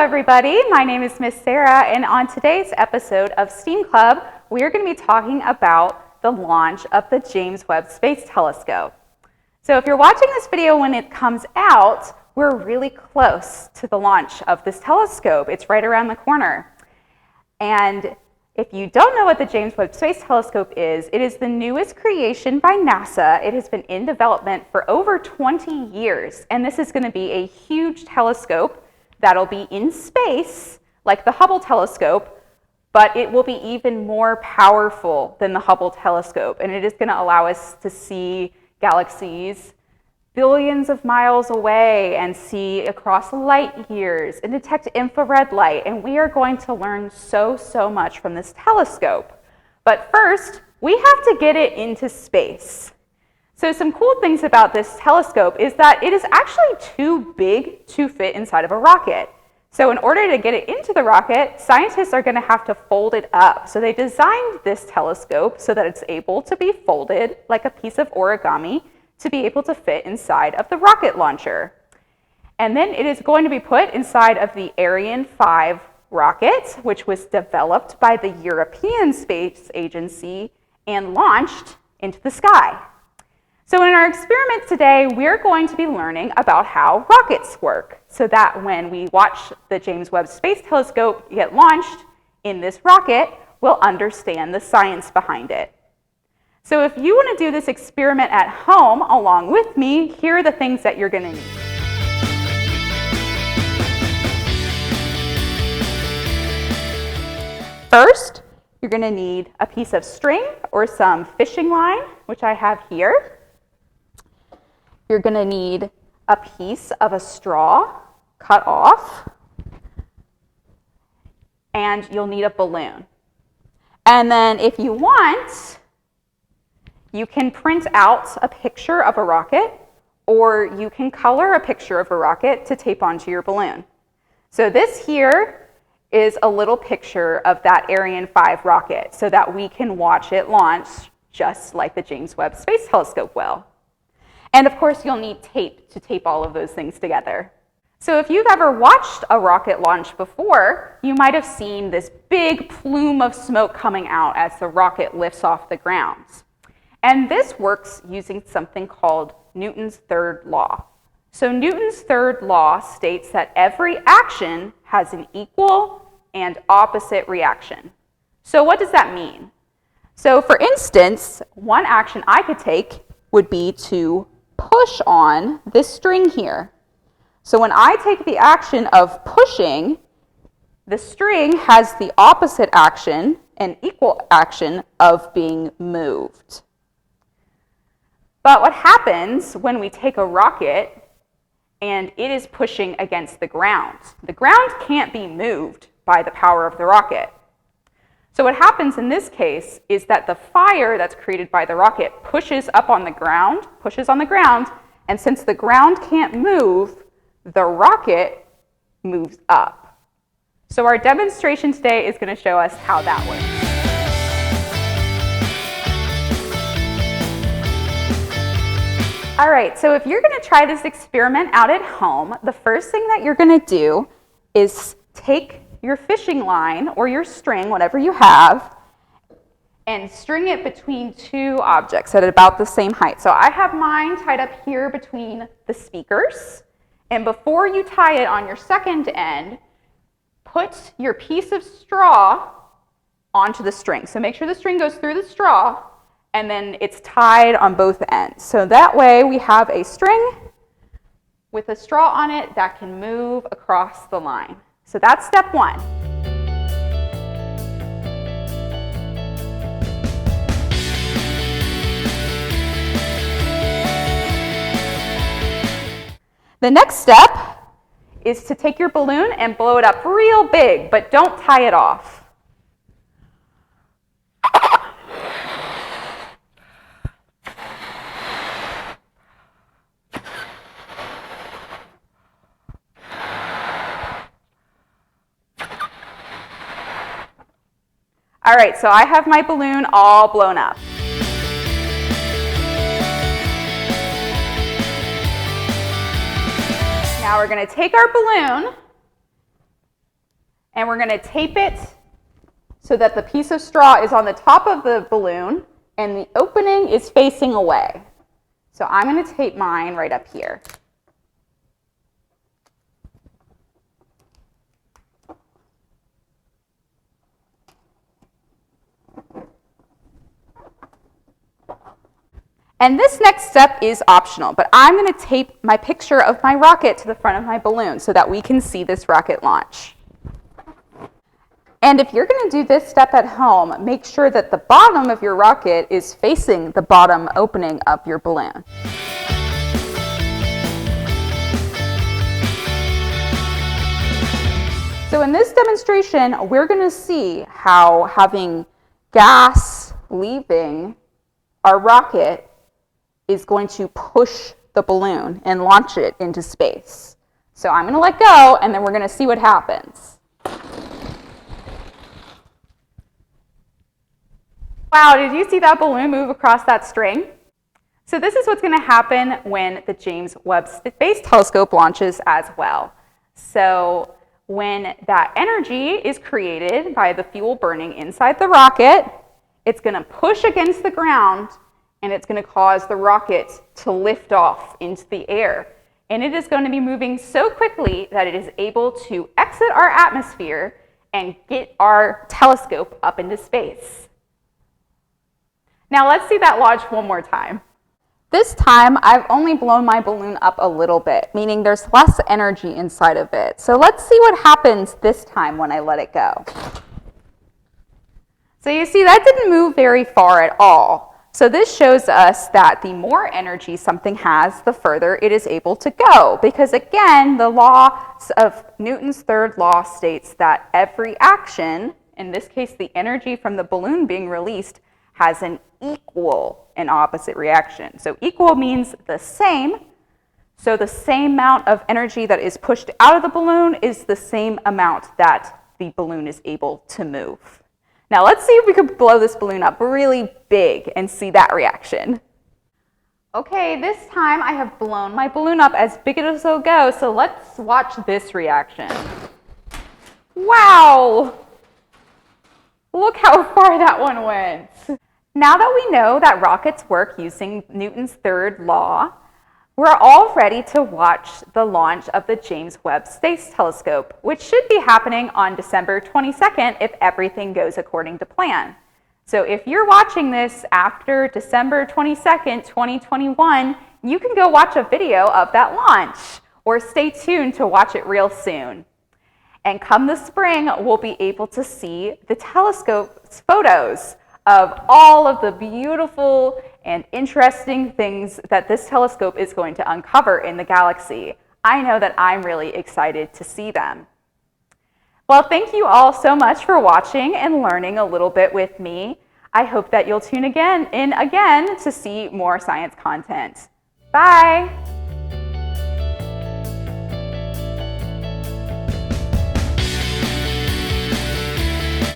everybody. My name is Miss Sarah, and on today's episode of STEAM Club, we are going to be talking about the launch of the James Webb Space Telescope. So if you're watching this video when it comes out, we're really close to the launch of this telescope. It's right around the corner. And if you don't know what the James Webb Space Telescope is, it is the newest creation by NASA. It has been in development for over 20 years, and this is going to be a huge telescope that'll be in space, like the Hubble telescope, but it will be even more powerful than the Hubble telescope, and it is going to allow us to see galaxies billions of miles away and see across light years and detect infrared light. And we are going to learn so much from this telescope. But first, we have to get it into space. So some cool things about this telescope is that it is actually too big to fit inside of a rocket. So in order to get it into the rocket, scientists are going to have to fold it up. So they designed this telescope so that it's able to be folded like a piece of origami to be able to fit inside of the rocket launcher. And then it is going to be put inside of the Ariane 5 rocket, which was developed by the European Space Agency and launched into the sky. So in our experiment today, we're going to be learning about how rockets work, so that when we watch the James Webb Space Telescope get launched in this rocket, we'll understand the science behind it. So if you want to do this experiment at home along with me, here are the things that you're going to need. First, you're going to need a piece of string or some fishing line, which I have here. You're going to need a piece of a straw cut off, and you'll need a balloon. And then if you want, you can print out a picture of a rocket, or you can color a picture of a rocket to tape onto your balloon. So this here is a little picture of that Ariane 5 rocket so that we can watch it launch just like the James Webb Space Telescope will. And of course, you'll need tape to tape all of those things together. So if you've ever watched a rocket launch before, you might have seen this big plume of smoke coming out as the rocket lifts off the ground. And this works using something called Newton's third law. So Newton's third law states that every action has an equal and opposite reaction. So what does that mean? So for instance, one action I could take would be to push on this string here. So when I take the action of pushing, the string has the opposite action, an equal action of being moved. But what happens when we take a rocket and it is pushing against the ground? The ground can't be moved by the power of the rocket. So what happens in this case is that the fire that's created by the rocket pushes on the ground, and since the ground can't move, the rocket moves up. So our demonstration today is going to show us how that works. All right, so if you're going to try this experiment out at home, the first thing that you're going to do is take your fishing line or your string, whatever you have, and string it between two objects at about the same height. So I have mine tied up here between the speakers, and before you tie it on your second end, put your piece of straw onto the string. So make sure the string goes through the straw, and then it's tied on both ends. So that way we have a string with a straw on it that can move across the line. So that's step one. The next step is to take your balloon and blow it up real big, but don't tie it off. All right, so I have my balloon all blown up. Now we're going to take our balloon And we're going to tape it so that the piece of straw is on the top of the balloon and the opening is facing away. So I'm going to tape mine right up here. And this next step is optional, but I'm going to tape my picture of my rocket to the front of my balloon so that we can see this rocket launch. And if you're going to do this step at home, make sure that the bottom of your rocket is facing the bottom opening of your balloon. So in this demonstration, we're going to see how having gas leaving our rocket is going to push the balloon and launch it into space. So I'm going to let go, and then we're going to see what happens. Wow, did you see that balloon move across that string? So this is what's going to happen when the James Webb Space Telescope launches as well. So when that energy is created by the fuel burning inside the rocket, it's going to push against the ground, and it's going to cause the rocket to lift off into the air. And it is going to be moving so quickly that it is able to exit our atmosphere and get our telescope up into space. Now let's see that launch one more time. This time, I've only blown my balloon up a little bit, meaning there's less energy inside of it. So let's see what happens this time when I let it go. So you see, that didn't move very far at all. So this shows us that the more energy something has, the further it is able to go. Because again, the law of Newton's third law states that every action, in this case the energy from the balloon being released, has an equal and opposite reaction. So equal means the same. So the same amount of energy that is pushed out of the balloon is the same amount that the balloon is able to move. Now let's see if we could blow this balloon up really big and see that reaction. Okay, this time I have blown my balloon up as big as it'll go, so let's watch this reaction. Wow! Look how far that one went. Now that we know that rockets work using Newton's third law, we're all ready to watch the launch of the James Webb Space Telescope, which should be happening on December 22nd if everything goes according to plan. So if you're watching this after December 22nd, 2021, you can go watch a video of that launch, or stay tuned to watch it real soon. And come the spring, we'll be able to see the telescope's photos of all of the beautiful and interesting things that this telescope is going to uncover in the galaxy. I know that I'm really excited to see them. Well, thank you all so much for watching and learning a little bit with me. I hope that you'll tune in again to see more science content. Bye!